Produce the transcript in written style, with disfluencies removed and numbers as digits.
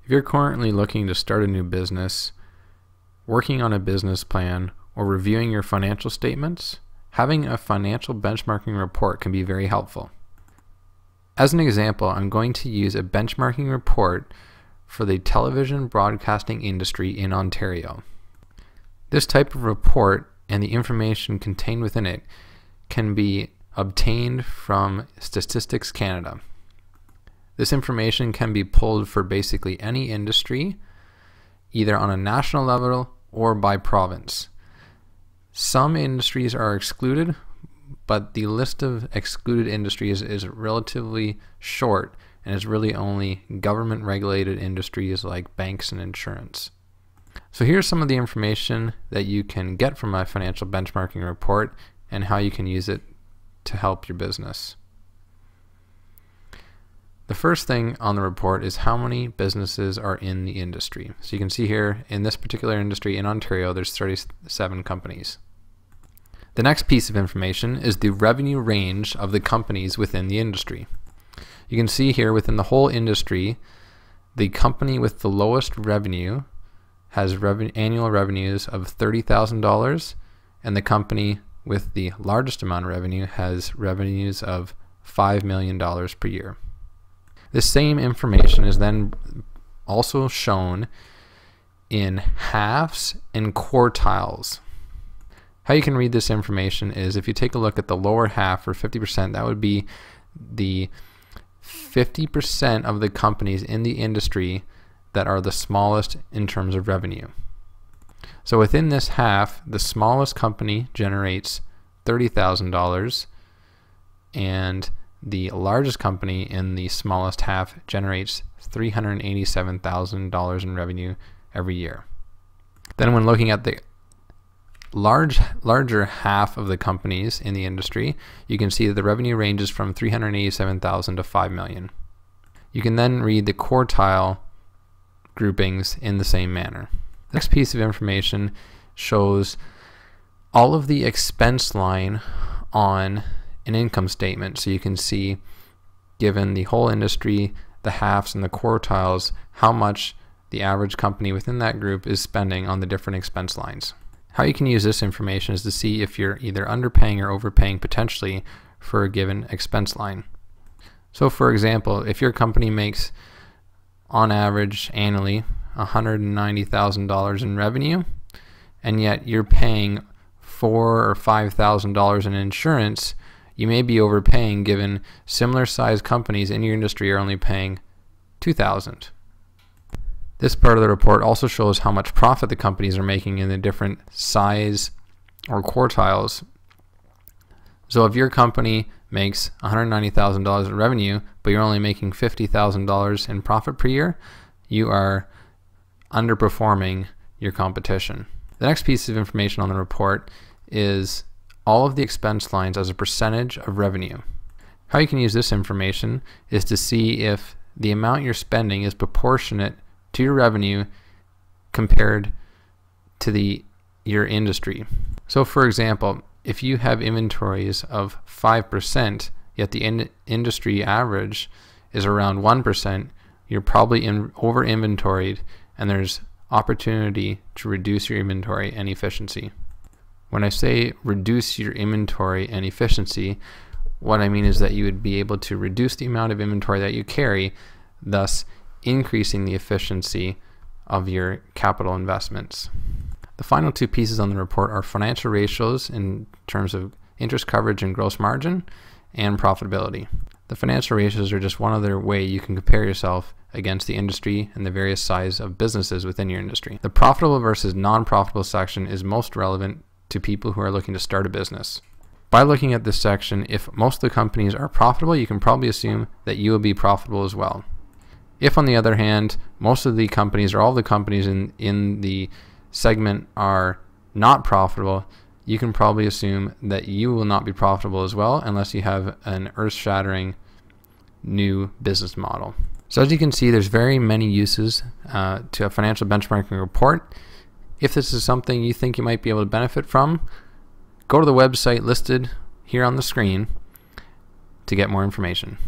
If you're currently looking to start a new business, working on a business plan, or reviewing your financial statements, having a financial benchmarking report can be very helpful. As an example, I'm going to use a benchmarking report for the television broadcasting industry in Ontario. This type of report and the information contained within it can be obtained from Statistics Canada. This information can be pulled for basically any industry, either on a national level or by province. Some industries are excluded, but the list of excluded industries is relatively short and is really only government regulated industries like banks and insurance. So here's some of the information that you can get from my financial benchmarking report and how you can use it to help your business. The first thing on the report is how many businesses are in the industry. So you can see here in this particular industry in Ontario, there's 37 companies. The next piece of information is the revenue range of the companies within the industry. You can see here within the whole industry, the company with the lowest revenue has annual revenues of $30,000, and the company with the largest amount of revenue has revenues of $5 million per year. This same information is then also shown in halves and quartiles. How you can read this information is if you take a look at the lower half for 50%, that would be the 50% of the companies in the industry that are the smallest in terms of revenue. So within this half, the smallest company generates $30,000 and the largest company in the smallest half generates $387,000 in revenue every year. Then when looking at the larger half of the companies in the industry, you can see that the revenue ranges from $387,000 to $5 million. You can then read the quartile groupings in the same manner. The next piece of information shows all of the expense line on an income statement, so you can see, given the whole industry, the halves and the quartiles, how much the average company within that group is spending on the different expense lines. How you can use this information is to see if you're either underpaying or overpaying potentially for a given expense line. So for example, if your company makes on average annually $190,000 in revenue, and yet you're paying $4,000 or $5,000 in insurance, you may be overpaying given similar sized companies in your industry are only paying $2,000. This part of the report also shows how much profit the companies are making in the different size or quartiles. So if your company makes $190,000 in revenue, but you're only making $50,000 in profit per year, you are underperforming your competition. The next piece of information on the report is all of the expense lines as a percentage of revenue. How you can use this information is to see if the amount you're spending is proportionate to your revenue compared to your industry. So for example, if you have inventories of 5%, yet the industry average is around 1%, you're probably over inventoried, and there's opportunity to reduce your inventory and efficiency. When I say reduce your inventory and efficiency, what I mean is that you would be able to reduce the amount of inventory that you carry, thus increasing the efficiency of your capital investments. The final two pieces on the report are financial ratios in terms of interest coverage and gross margin, and profitability. The financial ratios are just one other way you can compare yourself against the industry and the various size of businesses within your industry. The profitable versus non-profitable section is most relevant to people who are looking to start a business. By looking at this section, if most of the companies are profitable, you can probably assume that you will be profitable as well. If, on the other hand, most of the companies or all the companies in the segment are not profitable, you can probably assume that you will not be profitable as well unless you have an earth-shattering new business model. So as you can see, there's very many uses to a financial benchmarking report. If this is something you think you might be able to benefit from, go to the website listed here on the screen to get more information.